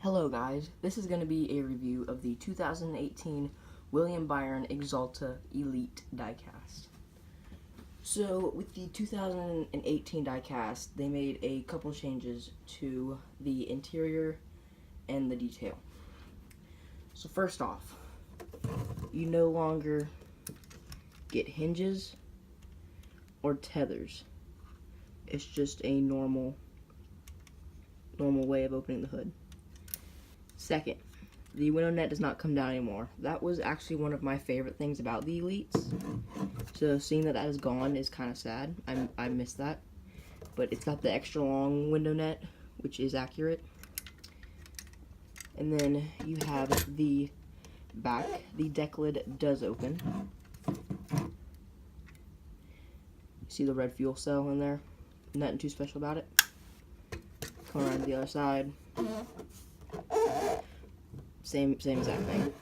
Hello guys, this is going to be a review of the 2018 William Byron Axalta Elite diecast. So with the 2018 diecast, they made a couple changes to the interior and the detail. So first off, you no longer get hinges or tethers. It's just a normal way of opening the hood. Second, the window net does not come down anymore. That was actually one of my favorite things about the Elites. So seeing that is gone is kind of sad. I miss that. But it's got the extra long window net, which is accurate. And then you have the back. The deck lid does open. See the red fuel cell in there? Nothing too special about it. Come around to the other side. Same exact thing.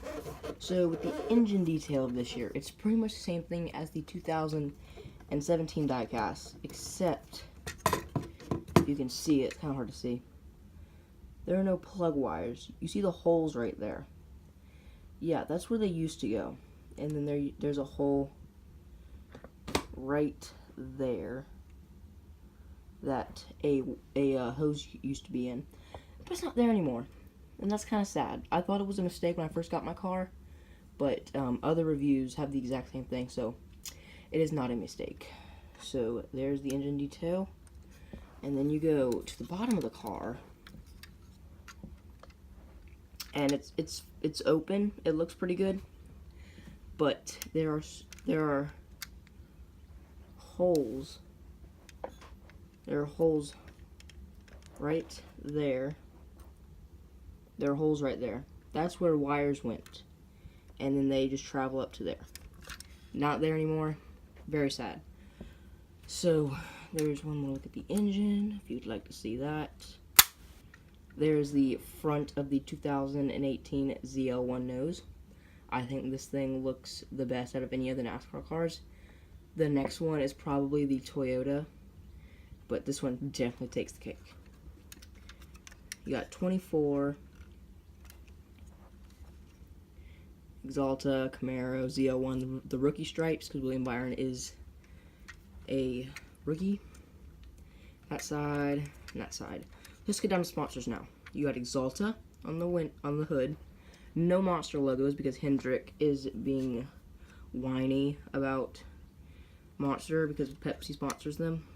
So with the engine detail of this year, it's pretty much the same thing as the 2017 diecast, except you can see it's kind of hard to see. There are no plug wires. You see the holes right there. Yeah, that's where they used to go. And then there's a hole right there that a hose used to be in, but it's not there anymore. And that's kind of sad. I thought it was a mistake when I first got my car, but other reviews have the exact same thing, so it is not a mistake. So there's the engine detail, and then you go to the bottom of the car, and it's open. It looks pretty good, but there are holes. There are holes right there. There are holes right there. That's where wires went. And then they just travel up to there. Not there anymore. Very sad. So, there's one more look at the engine, if you'd like to see that. There's the front of the 2018 ZL1 nose. I think this thing looks the best out of any of the NASCAR cars. The next one is probably the Toyota, but this one definitely takes the cake. You got 24... Axalta, Camaro, ZL1, the rookie stripes, because William Byron is a rookie. That side, and that side. Let's get down to sponsors now. You got Axalta on the hood. No Monster logos because Hendrick is being whiny about Monster because Pepsi sponsors them.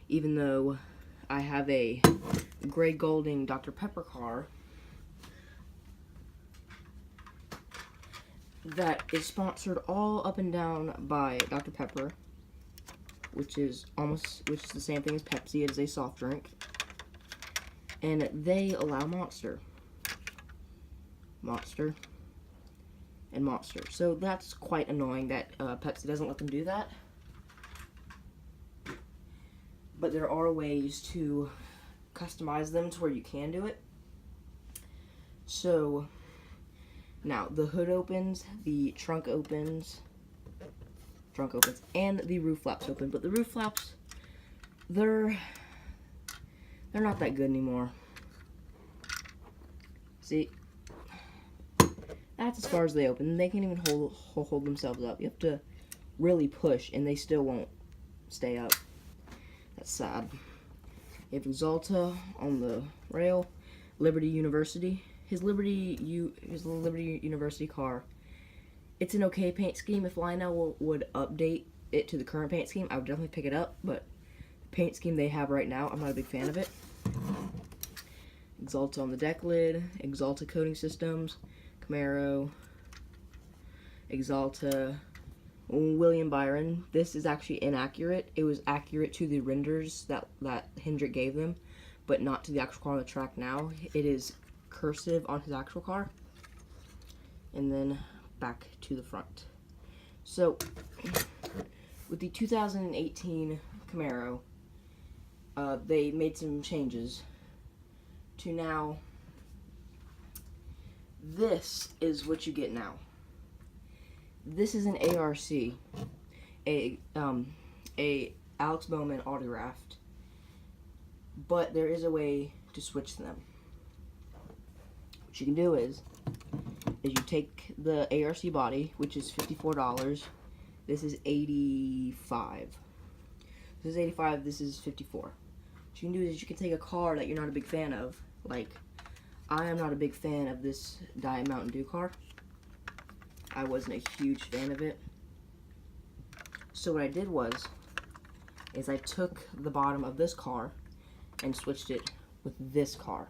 Even though I have a gray Golding Dr. Pepper car that is sponsored all up and down by Dr. Pepper, which is the same thing as Pepsi. It is a soft drink, and they allow Monster, and Monster. So that's quite annoying that Pepsi doesn't let them do that. But there are ways to customize them to where you can do it. So now, the hood opens, the trunk opens, and the roof flaps open. But the roof flaps, they're not that good anymore. See, that's as far as they open. They can't even hold themselves up. You have to really push, and they still won't stay up. That's sad. You have Axalta on the rail, Liberty University. His Liberty University car, it's an okay paint scheme. If Lionel would update it to the current paint scheme, I would definitely pick it up, but the paint scheme they have right now, I'm not a big fan of it. Axalta on the deck lid, Axalta coating systems, Camaro, Axalta, William Byron. This is actually inaccurate. It was accurate to the renders that Hendrick gave them, but not to the actual car on the track now. It is cursive on his actual car, and then back to the front. So with the 2018 Camaro, they made some changes to now. This is what you get now. This is an ARC, a Alex Bowman autographed, but there is a way to switch them. what you can do is you take the ARC body, which is $54. This is $85. This is $85. This is $54. What you can do is you can take a car that you're not a big fan of. Like, I am not a big fan of this Diet Mountain Dew car. I wasn't a huge fan of it. So what I did is I took the bottom of this car and switched it with this car.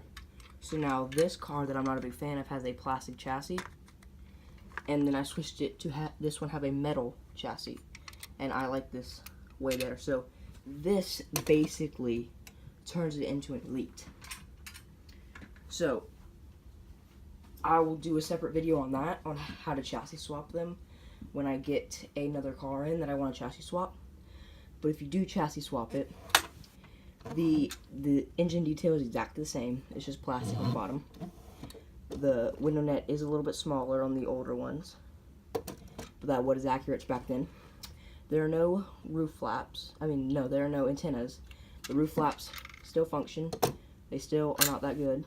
So now this car that I'm not a big fan of has a plastic chassis, and then I switched it to this one have a metal chassis, and I like this way better. So this basically turns it into an Elite. So I will do a separate video on that, on how to chassis swap them when I get another car in that I want to chassis swap. But if you do chassis swap it, the engine detail is exactly the same. It's just plastic on the bottom. The window net is a little bit smaller on the older ones, but that was accurate back then. There are no roof flaps. I mean, no, there are no antennas. The roof flaps still function. They still are not that good.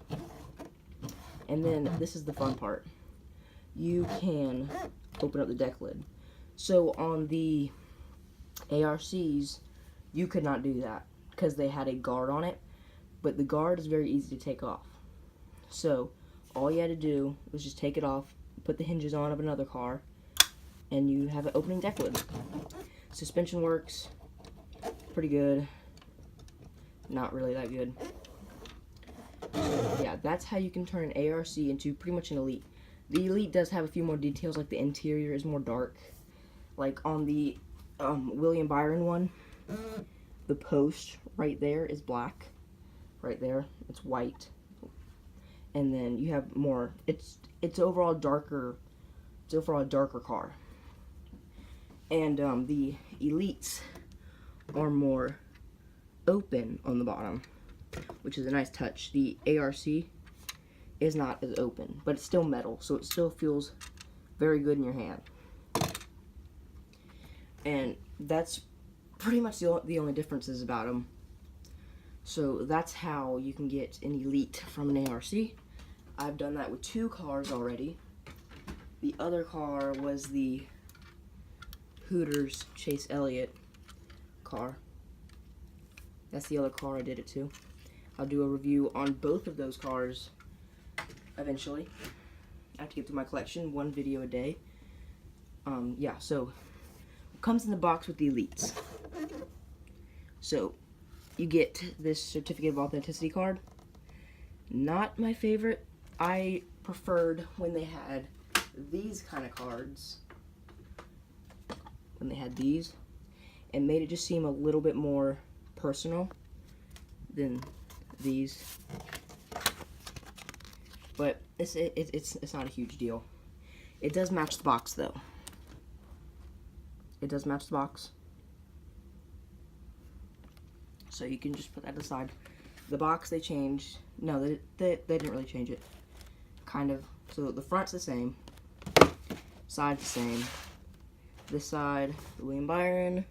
And then this is the fun part. You can open up the deck lid. So on the ARCs, you could not do that because they had a guard on it, but the guard is very easy to take off. So all you had to do was just take it off, put the hinges on of another car, and you have an opening deck lid. Suspension works pretty good. Not really that good. So yeah, that's how you can turn an ARC into pretty much an Elite. The Elite does have a few more details, like the interior is more dark. Like on the William Byron one, the post right there is black. Right there, it's white. And then you have more. It's overall darker. It's overall a darker car. And the Elites are more open on the bottom, which is a nice touch. The ARC is not as open, but it's still metal, so it still feels very good in your hand. And that's pretty much the only differences about them. So that's how you can get an Elite from an ARC. I've done that with 2 cars already. The other car was the Hooters Chase Elliott car. That's the other car I did it to. I'll do a review on both of those cars eventually. I have to get through my collection, 1 video a day. Yeah, so it comes in the box with the Elites. So you get this certificate of authenticity card. Not my favorite. I preferred when they had these kind of cards. When they had these, and made it just seem a little bit more personal than these. But it's not a huge deal. It does match the box though. It does match the box. So you can just put that aside. The box they changed. No, they didn't really change it. Kind of. So the front's the same. Side's the same. This side, the William Byron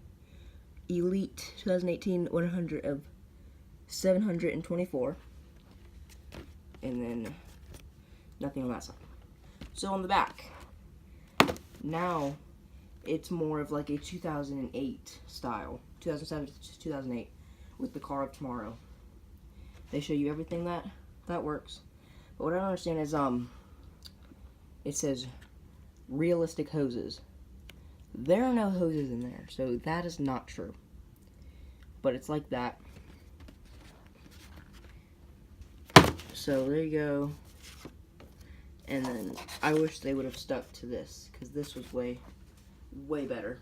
Elite 2018 100 of 724. And then nothing on that side. So on the back, now it's more of like a 2008 style, 2007 to 2008, with the car of tomorrow. They show you everything that works. But what I don't understand is it says realistic hoses. There are no hoses in there, so that is not true. But it's like that. So there you go. And then I wish they would have stuck to this, because this was way better.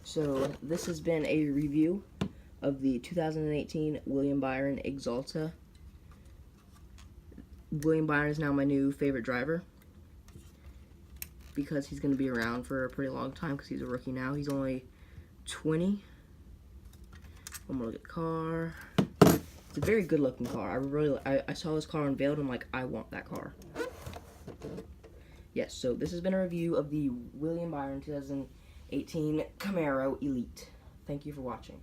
So this has been a review of the 2018 William Byron Axalta. William Byron is now my new favorite driver, because he's going to be around for a pretty long time, because he's a rookie now. He's only 20. One more look at the car. It's a very good looking car. I saw this car unveiled and I'm like, I want that car. Yes, so this has been a review of the William Byron 2018 Camaro Elite. Thank you for watching.